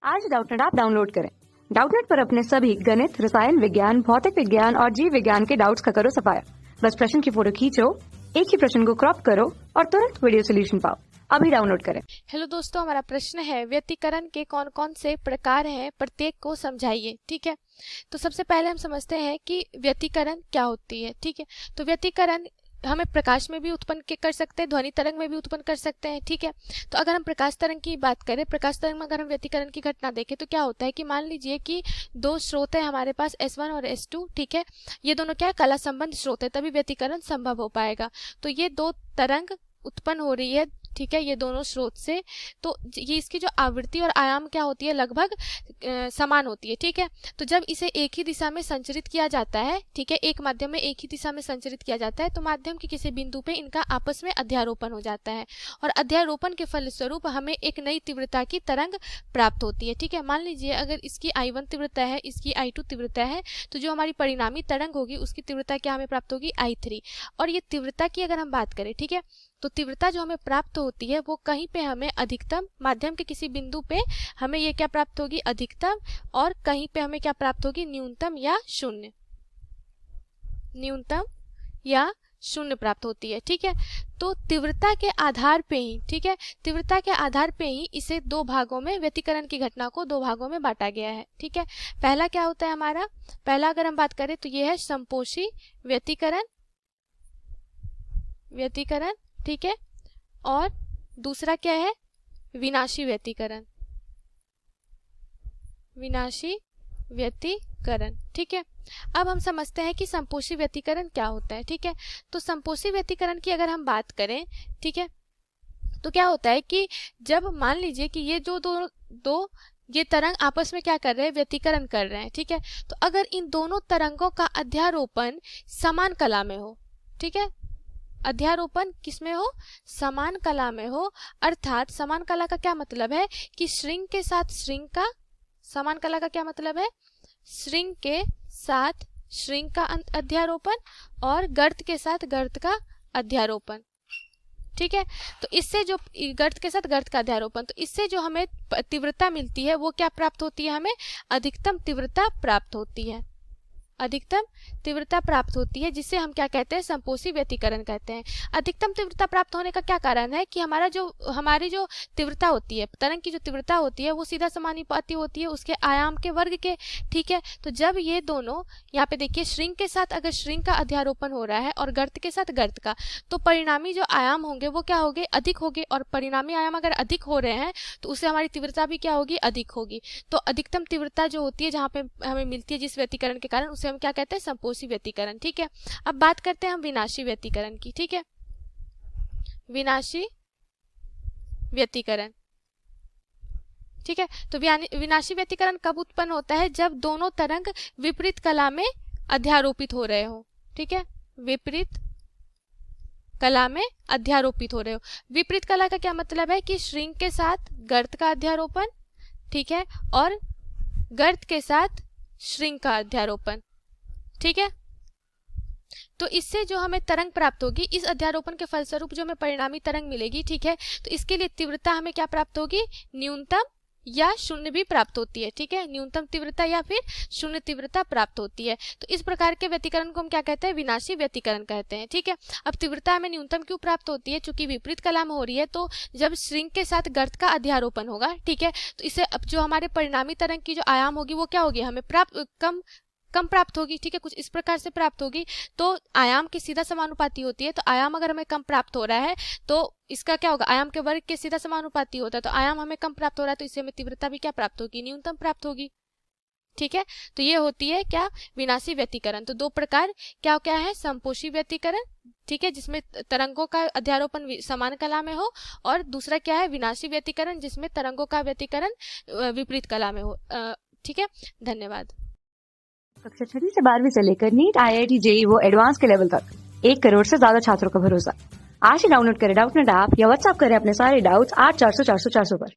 आज Doubtnut app download करें। Doubtnut पर अपने सभी गणित, रसायन विज्ञान, भौतिक विज्ञान और जीव विज्ञान के डाउट्स का करो सफाया। बस प्रश्न की फोटो खींचो, एक ही प्रश्न को क्रॉप करो और तुरंत वीडियो सोल्यूशन पाओ। अभी डाउनलोड करें। हेलो दोस्तों, हमारा प्रश्न है व्यतिकरण के कौन कौन से प्रकार हैं, प्रत्येक को समझाइए। ठीक है, तो सबसे पहले हम समझते हैं कि व्यतिकरण क्या होती है। ठीक है, तो व्यतिकरण हमें प्रकाश में भी उत्पन्न कर सकते हैं, ध्वनि तरंग में भी उत्पन्न कर सकते हैं। ठीक है, तो अगर हम प्रकाश तरंग की बात करें, प्रकाश तरंग में अगर हम व्यतिकरण की घटना देखें तो क्या होता है कि मान लीजिए कि दो स्रोत है हमारे पास S1 और S2। ठीक है, ये दोनों क्या है, कला संबंध स्रोत है, तभी व्यतिकरण संभव हो पाएगा। तो ये दो तरंग उत्पन्न हो रही है, ठीक है, ये दोनों स्रोत से, तो ये इसकी जो आवृत्ति और आयाम क्या होती है, लगभग समान होती है। ठीक है, तो जब इसे एक ही दिशा में संचरित किया जाता है, ठीक है, एक माध्यम में एक ही दिशा में संचरित किया जाता है, तो माध्यम के किसी बिंदु पे इनका आपस में अध्यारोपण हो जाता है और अध्यारोपण के फलस्वरूप हमें एक नई तीव्रता की तरंग प्राप्त होती है। ठीक है, मान लीजिए अगर इसकी I1 तीव्रता है, इसकी I2 तीव्रता है, तो जो हमारी परिणामी तरंग होगी उसकी तीव्रता क्या हमें प्राप्त होगी, I3। और ये तीव्रता की अगर हम बात करें, ठीक है, तो तीव्रता जो हमें प्राप्त होती है वो कहीं पे हमें अधिकतम, माध्यम के किसी बिंदु पे हमें ये क्या प्राप्त होगी, अधिकतम, और कहीं पे हमें क्या प्राप्त होगी, न्यूनतम या शून्य, न्यूनतम या शून्य प्राप्त होती है। ठीक है, तो तीव्रता के आधार पे ही, ठीक है, तीव्रता के आधार पे ही इसे दो भागों में, व्यतिकरण की घटना को दो भागों में बांटा गया है। ठीक है, पहला क्या होता है हमारा, पहला अगर हम बात करें तो ये है संपोषी व्यतिकरण, व्यतिकरण, ठीक है, और दूसरा क्या है, विनाशी व्यतिकरण, विनाशी व्यतिकरण। ठीक है, अब हम समझते हैं कि संपोषी व्यतिकरण क्या होता है। ठीक है, तो संपोषी व्यतिकरण की अगर हम बात करें, ठीक है, तो क्या होता है कि जब मान लीजिए कि ये जो दो ये तरंग आपस में क्या कर रहे हैं, व्यतिकरण कर रहे हैं। ठीक है, तो अगर इन दोनों तरंगों का अध्यारोपण समान कला में हो, ठीक है, अध्यारोपण किसमें हो, समान कला में हो, अर्थात समान कला का क्या मतलब है कि श्रृंग के साथ श्रृंग का, समान कला का क्या मतलब है, श्रृंग के साथ श्रृंग का अध्यारोपण और गर्त के साथ गर्त का अध्यारोपण। ठीक है, तो इससे जो गर्त के साथ गर्त का अध्यारोपण, तो इससे जो हमें तीव्रता मिलती है वो क्या प्राप्त होती है, हमें अधिकतम तीव्रता प्राप्त होती है, अधिकतम तीव्रता प्राप्त होती है, जिसे हम क्या कहते हैं, संपोषी व्यतिकरण कहते हैं। अधिकतम तीव्रता प्राप्त होने का क्या कारण है कि हमारी जो तीव्रता होती है, तरंग की जो तीव्रता होती है वो सीधा समानुपाती होती है उसके आयाम के वर्ग के। ठीक है, तो जब ये दोनों, यहाँ पे देखिए, श्रृंग के साथ अगर श्रृंग का अध्यारोपण हो रहा है और गर्त के साथ गर्त का, तो परिणामी जो आयाम होंगे वो क्या होंगे, अधिक होंगे, और परिणामी आयाम अगर अधिक हो रहे हैं तो उससे हमारी तीव्रता भी क्या होगी, अधिक होगी। तो अधिकतम तीव्रता जो होती है जहाँ पे हमें मिलती है जिस व्यतिकरण के कारण, उसे हम क्या कहते हैं, संपोषी व्यतिकरण। ठीक है, अब बात करते हैं हम विनाशी व्यतिकरण की। ठीक है, विनाशी व्यतिकरण, ठीक है, तो विनाशी व्यतिकरण कब उत्पन्न होता है, जब दोनों तरंग विपरीत कला में अध्यारोपित हो रहे हो। ठीक है, विपरीत कला में अध्यारोपित हो रहे हो। विपरीत कला का क्या मतलब है कि श्रृंग के साथ गर्त का अध्यारोपण, ठीक है, और गर्त के साथ श्रृंग का अध्यारोपण। ठीक है, तो इससे जो हमें तरंग प्राप्त होगी, इस अध्यारोपण के फलस्वरूप जो हमें परिणामी तरंग मिलेगी, ठीक है, तो इसके लिए तीव्रता हमें क्या प्राप्त होगी, न्यूनतम या शून्य भी प्राप्त होती है। ठीक है, न्यूनतम तीव्रता या फिर शून्य तीव्रता प्राप्त होती है। तो इस प्रकार के व्यतिकरण को हम क्या कहते हैं, विनाशी व्यतिकरण कहते हैं। ठीक है, अब तीव्रता हमें न्यूनतम क्यों प्राप्त होती है, चूंकि विपरीत कला में हो रही है, तो जब श्रृंग के साथ गर्त का अध्यारोपण होगा, ठीक है, तो इससे अब जो हमारे परिणामी तरंग की जो आयाम होगी वो क्या होगी, हमें कम प्राप्त होगी। ठीक है, कुछ इस प्रकार से प्राप्त होगी। तो आयाम की सीधा समानुपाती होती है, तो आयाम अगर हमें कम प्राप्त हो रहा है तो इसका क्या होगा, आयाम के वर्ग के सीधा समानुपाती होता है, तो आयाम हमें कम प्राप्त हो रहा है तो इससे हमें तीव्रता भी क्या प्राप्त होगी, न्यूनतम प्राप्त होगी। ठीक है, तो ये होती है क्या, विनाशी व्यतिकरण। तो दो प्रकार क्या क्या है, संपोषी व्यतिकरण, ठीक है, जिसमें तरंगों का अध्यारोपण समान कला में हो, और दूसरा क्या है, विनाशी व्यतिकरण, जिसमें तरंगों का व्यतिकरण विपरीत कला में हो। ठीक है, धन्यवाद। कक्षा 6 से 12वीं से लेकर नीट, IIT, JEE वो एडवांस के लेवल तक 1 करोड़ से ज्यादा छात्रों का भरोसा। आज ही डाउनलोड करें डाउटनेट ऐप या व्हाट्सएप करें अपने सारे डाउट्स 8400 400 400 पर।